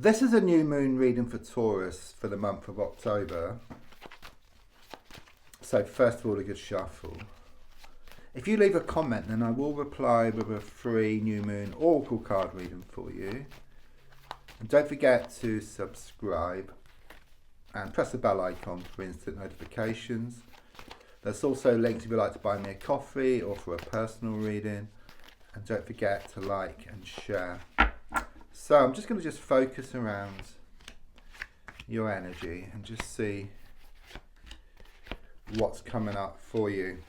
This is a new moon reading for Taurus for the month of October. So first of all, a good shuffle. If you leave a comment, then I will reply with a free new moon oracle card reading for you. And don't forget to subscribe and press the bell icon for instant notifications. There's also links if you'd like to buy me a coffee or for a personal reading. And don't forget to like and share. So I'm just going to focus around your energy and just see what's coming up for you.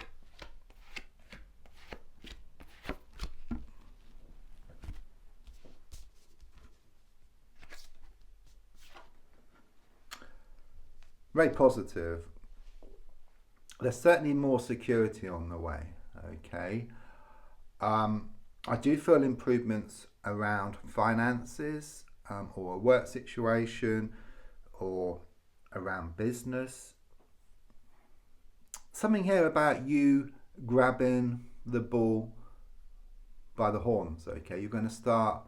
Very positive. There's certainly more security on the way, okay? I do feel improvements around finances or a work situation or around business. Something here about you grabbing the bull by the horns, okay? You're going to start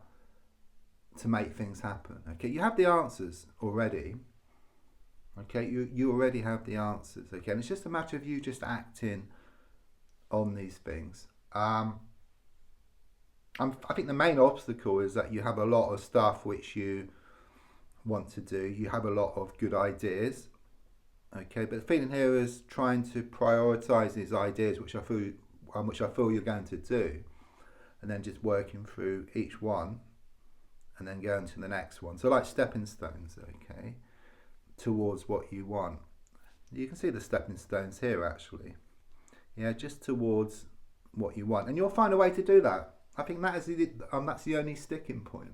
to make things happen, okay? You have the answers already, okay? You already have the answers, okay? And it's just a matter of you just acting on these things. I think the main obstacle is that you have a lot of stuff which you want to do. You have a lot of good ideas, okay? But the feeling here is trying to prioritize these ideas, which I feel you're going to do, and then just working through each one, and then going to the next one. So like stepping stones, okay, towards what you want. You can see the stepping stones here, actually. Yeah, just towards what you want, and you'll find a way to do that. I think that is that's the only sticking point.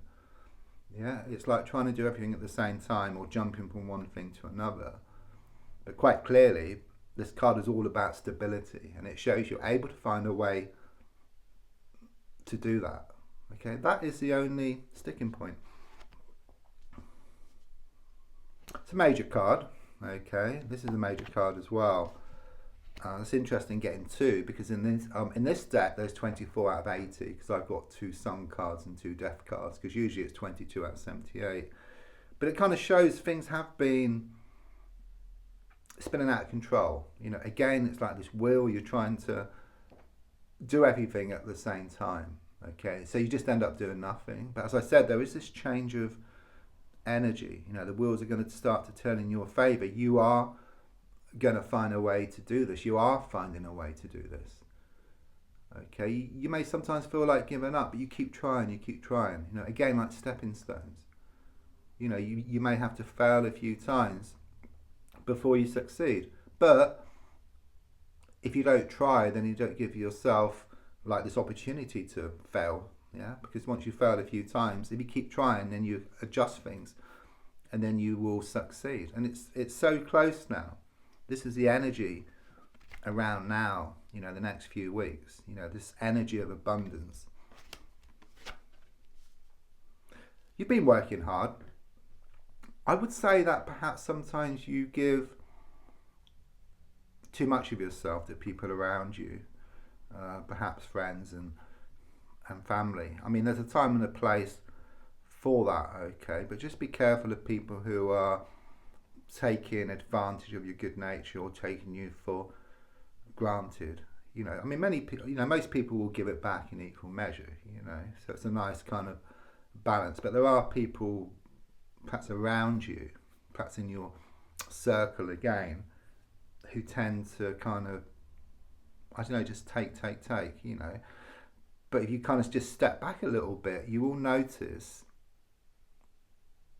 Yeah, it's like trying to do everything at the same time or jumping from one thing to another. But quite clearly, this card is all about stability, and it shows you're able to find a way to do that. Okay, that is the only sticking point. It's a major card. Okay, this is a major card as well. It's interesting getting two, because in this deck there's 24 out of 80, because I've got 2 Sun cards and 2 Death cards, because usually it's 22 out of 78. But it kind of shows things have been spinning out of control. You know, again, it's like this wheel, you're trying to do everything at the same time. Okay, so you just end up doing nothing. But as I said, there is this change of energy. You know, the wheels are going to start to turn in your favor. You are going to find a way to do this. You are finding a way to do this. Okay, you may sometimes feel like giving up, but you keep trying, you know, again, like stepping stones. You know, you may have to fail a few times before you succeed, but if you don't try, then you don't give yourself like this opportunity to fail. Yeah, because once you fail a few times, if you keep trying, then you adjust things and then you will succeed. And it's so close now. This is the energy around now, you know, the next few weeks, you know, this energy of abundance. You've been working hard. I would say that perhaps sometimes you give too much of yourself to people around you, perhaps friends and family. I mean, there's a time and a place for that, okay? But just be careful of people who are taking advantage of your good nature or taking you for granted. You know, I mean, many people, you know, most people will give it back in equal measure, you know, so it's a nice kind of balance. But there are people perhaps around you, perhaps in your circle again, who tend to kind of, I don't know, just take, you know. But if you kind of just step back a little bit, you will notice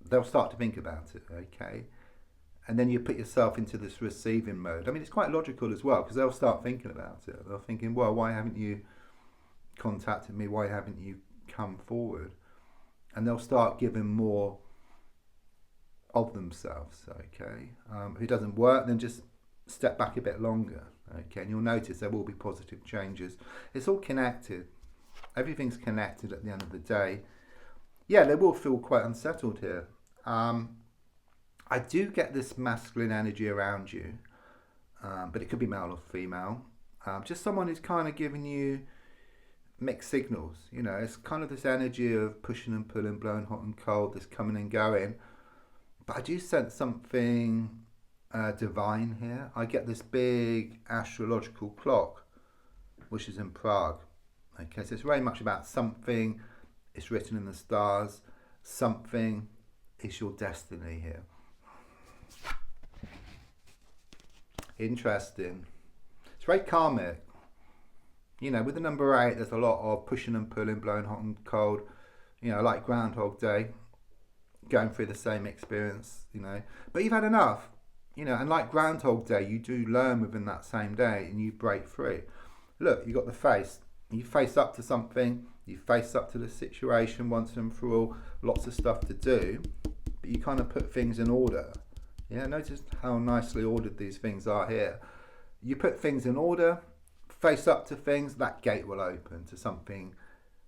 they'll start to think about it, okay? And then you put yourself into this receiving mode. I mean, it's quite logical as well, because they'll start thinking about it. They're thinking, well, why haven't you contacted me? Why haven't you come forward? And they'll start giving more of themselves, okay? If it doesn't work, then just step back a bit longer, okay? And you'll notice there will be positive changes. It's all connected. Everything's connected at the end of the day. Yeah, they will feel quite unsettled here. I do get this masculine energy around you, but it could be male or female. Just someone who's kind of giving you mixed signals. You know, it's kind of this energy of pushing and pulling, blowing hot and cold, this coming and going. But I do sense something divine here. I get this big astrological clock, which is in Prague. Okay, so it's very much about something. It's written in the stars. Something is your destiny here. Interesting. It's very karmic. You know, with the number 8, there's a lot of pushing and pulling, blowing hot and cold. You know, like Groundhog Day, going through the same experience, you know. But you've had enough, you know, and like Groundhog Day, you do learn within that same day and you break free. Look, you got the face. You face up to something. You face up to the situation once and for all. Lots of stuff to do, but you kind of put things in order. Yeah, notice how nicely ordered these things are here. You put things in order, face up to things, that gate will open to something.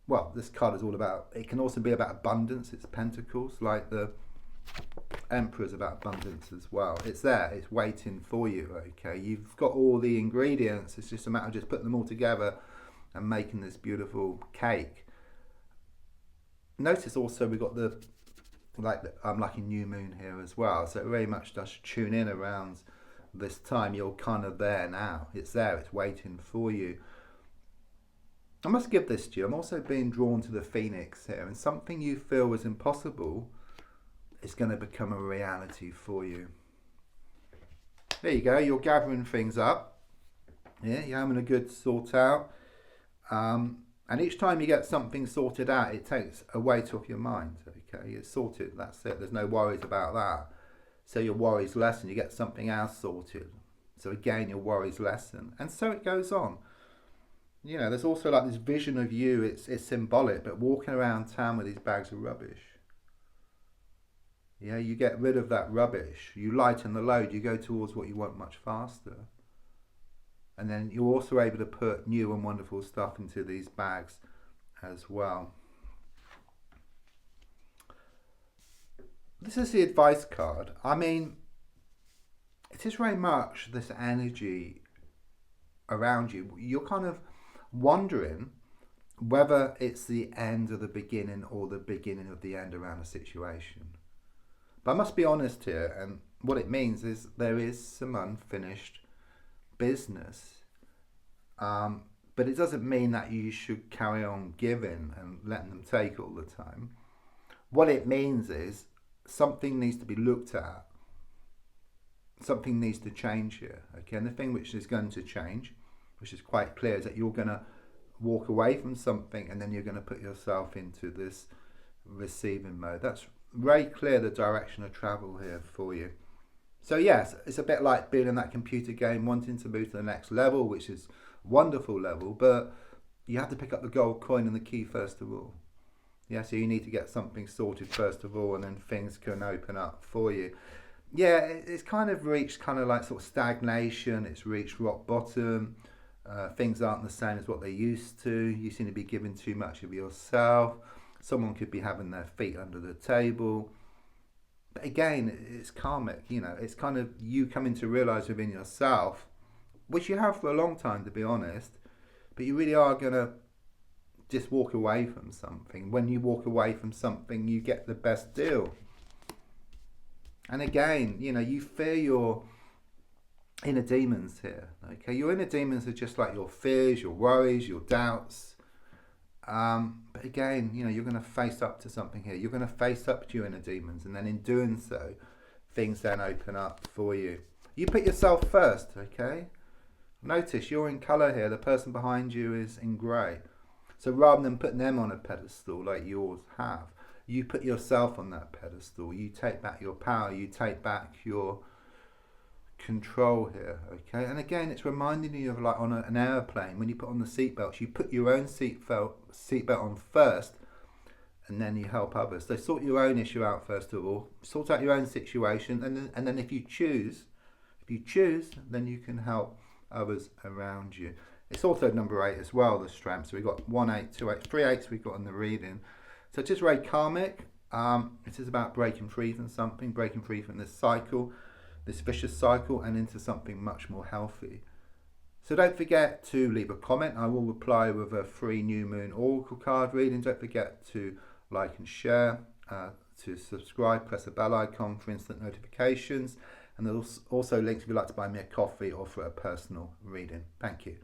Well, this card is all about, it can also be about abundance. It's pentacles, like the Emperor's about abundance as well. It's there, it's waiting for you, okay? You've got all the ingredients, it's just a matter of just putting them all together and making this beautiful cake. Notice also we've got the like a new moon here as well, so it very much does tune in around this time. You're kind of there now. It's there, it's waiting for you. I must give this to you. I'm also being drawn to the Phoenix here, and something you feel was impossible is going to become a reality for you. There you go, you're gathering things up. Yeah, you're having a good sort out. And each time you get something sorted out, it takes a weight off your mind. Okay, it's sorted, that's it. There's no worries about that. So your worries lessen, you get something else sorted. So again, your worries lessen. And so it goes on. You know, there's also like this vision of you, it's symbolic, but walking around town with these bags of rubbish. Yeah, you get rid of that rubbish. You lighten the load, you go towards what you want much faster. And then you're also able to put new and wonderful stuff into these bags as well. This is the advice card. I mean, it is very much this energy around you. You're kind of wondering whether it's the end of the beginning or the beginning of the end around a situation. But I must be honest here, and what it means is there is some unfinished business. But it doesn't mean that you should carry on giving and letting them take all the time. What it means is something needs to be looked at. Something needs to change here. Okay, and the thing which is going to change, which is quite clear, is that you're going to walk away from something and then you're going to put yourself into this receiving mode. That's very clear, the direction of travel here for you. So yes, it's a bit like being in that computer game, wanting to move to the next level, which is a wonderful level, but you have to pick up the gold coin and the key first of all. Yeah, so you need to get something sorted first of all, and then things can open up for you. Yeah, it's kind of reached kind of like sort of stagnation. It's reached rock bottom. Things aren't the same as what they used to. You seem to be giving too much of yourself. Someone could be having their feet under the table. But again, it's karmic, you know. It's kind of you coming to realise within yourself, which you have for a long time, to be honest, but you really are going to just walk away from something. When you walk away from something, you get the best deal. And again, you know, you fear your inner demons here. Okay, your inner demons are just like your fears, your worries, your doubts. But again, you know, you're going to face up to something here. You're going to face up to your inner demons, and then in doing so, things then open up for you. You put yourself first, okay? Notice you're in colour here. The person behind you is in grey. So rather than putting them on a pedestal like yours have, you put yourself on that pedestal. You take back your power. You take back your control here, okay? And again, it's reminding you of like on an airplane, when you put on the seatbelts, you put your own seatbelt on first, and then you help others. So sort your own issue out first of all. Sort out your own situation, and then if you choose, then you can help others around you. It's also number 8 as well, the strength. So we've got 1 8, 2 8, 3 8s we've got in the reading. So it's just very karmic. It is about breaking free from something, breaking free from this cycle, this vicious cycle, and into something much more healthy. So don't forget to leave a comment. I will reply with a free new moon oracle card reading. Don't forget to like and share, to subscribe, press the bell icon for instant notifications. And there's also links if you'd like to buy me a coffee or for a personal reading. Thank you.